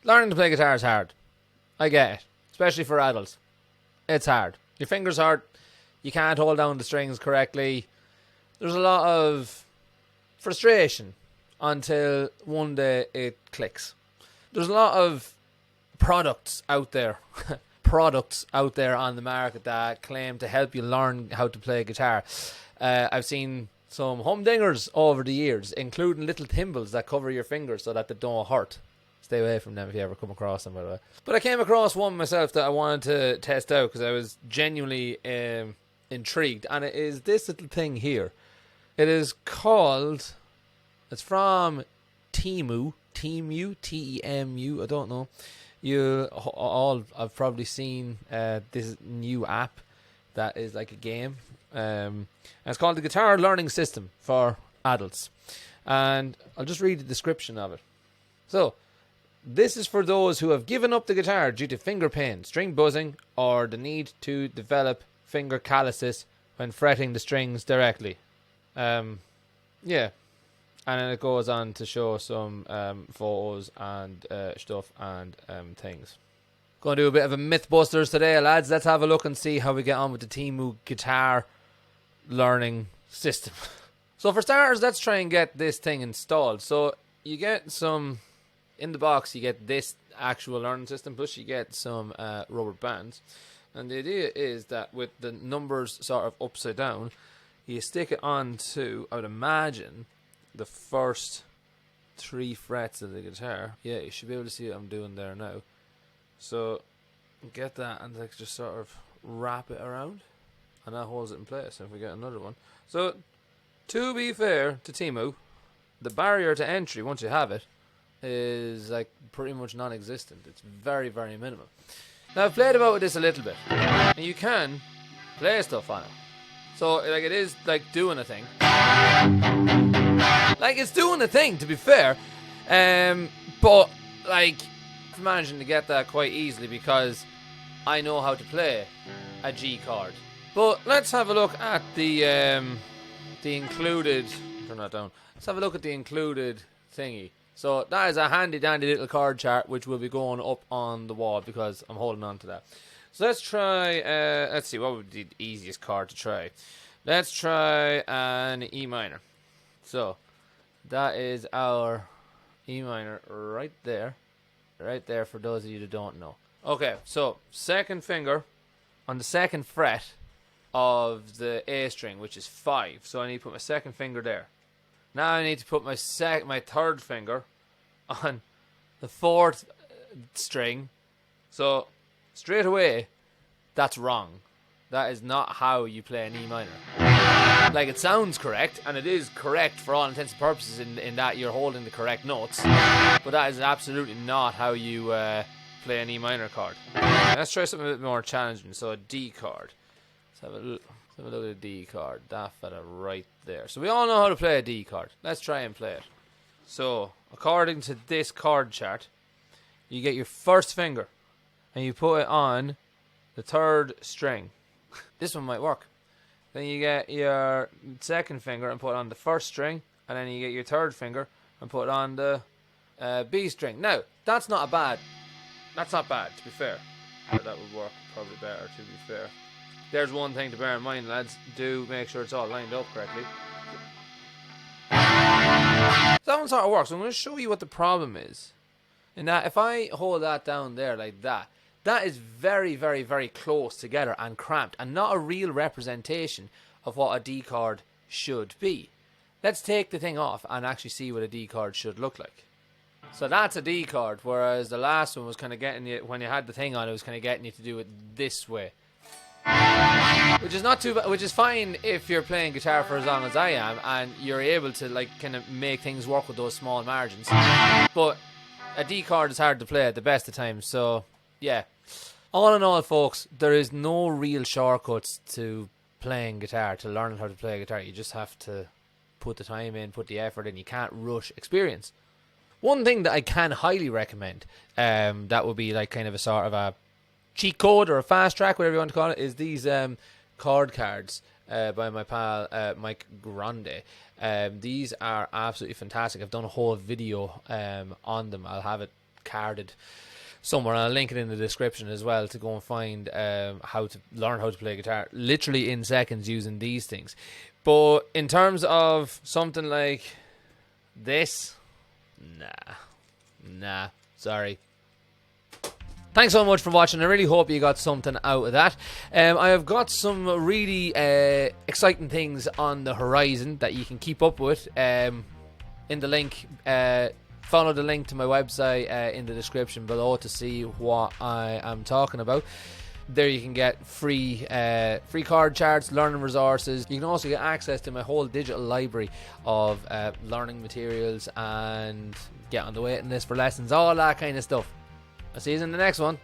Learning to play guitar is hard. I get it. Especially for adults. It's hard. Your fingers hurt. You can't hold down the strings correctly. There's a lot of frustration until one day it clicks. There's a lot of products out there on the market that claim to help you learn how to play guitar. I've seen some humdingers over the years, including little thimbles that cover your fingers so that they don't hurt. Stay away from them if you ever come across them, by the way. But I came across one myself that I wanted to test out because I was genuinely intrigued, and it is this little thing here. It is called, it's from Temu, T-E-M-U, I don't know. You all have probably seen this new app that is like a game. And it's called the Guitar Learning System for adults. And I'll just read the description of it. So, this is for those who have given up the guitar due to finger pain, string buzzing, or the need to develop finger calluses when fretting the strings directly. Yeah. And then it goes on to show some photos and stuff and things. Going to do a bit of a Mythbusters today, lads. Let's have a look and see how we get on with the Temu Guitar Learning System. So for starters, let's try and get this thing installed. So you get some... In the box, you get this actual learning system, plus you get some rubber bands. And the idea is that with the numbers sort of upside down, you stick it onto, I would imagine, the first 3 frets of the guitar. Yeah, you should be able to see what I'm doing there now. So, get that and like just sort of wrap it around, and that holds it in place. And if we get another one. So, to be fair to Temu, the barrier to entry, once you have it, is like pretty much non-existent. It's very, very minimal. Now I've played about with this a little bit, and you can play stuff on it. So like it is like doing a thing. Like it's doing a thing, to be fair. But like I'm managing to get that quite easily because I know how to play a G chord. But let's have a look at the included. Turn that down. Let's have a look at the included thingy. So that is a handy dandy little chord chart which will be going up on the wall because I'm holding on to that. So let's try, let's see, what would be the easiest chord to try? Let's try an E minor. So that is our E minor right there. Right there for those of you that don't know. Okay, so second finger on the second fret of the A string, which is 5. So I need to put my second finger there. Now I need to put my third finger on the 4th string. So straight away, that's wrong. That is not how you play an E minor. Like it sounds correct, and it is correct for all intents and purposes in that you're holding the correct notes. But that is absolutely not how you play an E minor chord. Let's try something a bit more challenging. So a D chord. Let's have a look. Let's have a look at the D chord. That fella right there. So we all know how to play a D chord. Let's try and play it. So, according to this chord chart, you get your first finger and you put it on the 3rd string. This one might work. Then you get your second finger and put it on the 1st string, and then you get your 3rd finger and put it on the B string. Now, that's not bad, to be fair. But that would work probably better, to be fair. There's one thing to bear in mind, lads. Do make sure it's all lined up correctly. So that one sort of works. I'm going to show you what the problem is. And that if I hold that down there like that, that is very, very, very close together and cramped, and not a real representation of what a D chord should be. Let's take the thing off and actually see what a D chord should look like. So that's a D chord, whereas the last one was kind of getting you, when you had the thing on, it was kind of getting you to do it this way. Which is not too bad, which is fine if you're playing guitar for as long as I am and you're able to like kind of make things work with those small margins. But a D chord is hard to play at the best of times, so yeah. All in all, folks, there is no real shortcuts to playing guitar, to learning how to play guitar. You just have to put the time in, put the effort in. You can't rush experience. One thing that I can highly recommend, that would be like kind of a sort of a cheat code or a fast track, whatever you want to call it, is these chord cards by my pal Mike Grande. These are absolutely fantastic. I've done a whole video on them. I'll have it carded somewhere. I'll link it in the description as well to go and find how to learn how to play guitar literally in seconds using these things. But in terms of something like this, nah, sorry. Thanks so much for watching. I really hope you got something out of that. I have got some really exciting things on the horizon that you can keep up with in the link. Follow the link to my website in the description below to see what I am talking about. There you can get free chord charts, learning resources. You can also get access to my whole digital library of learning materials and get on the waiting list for lessons, all that kind of stuff. I'll see you in the next one.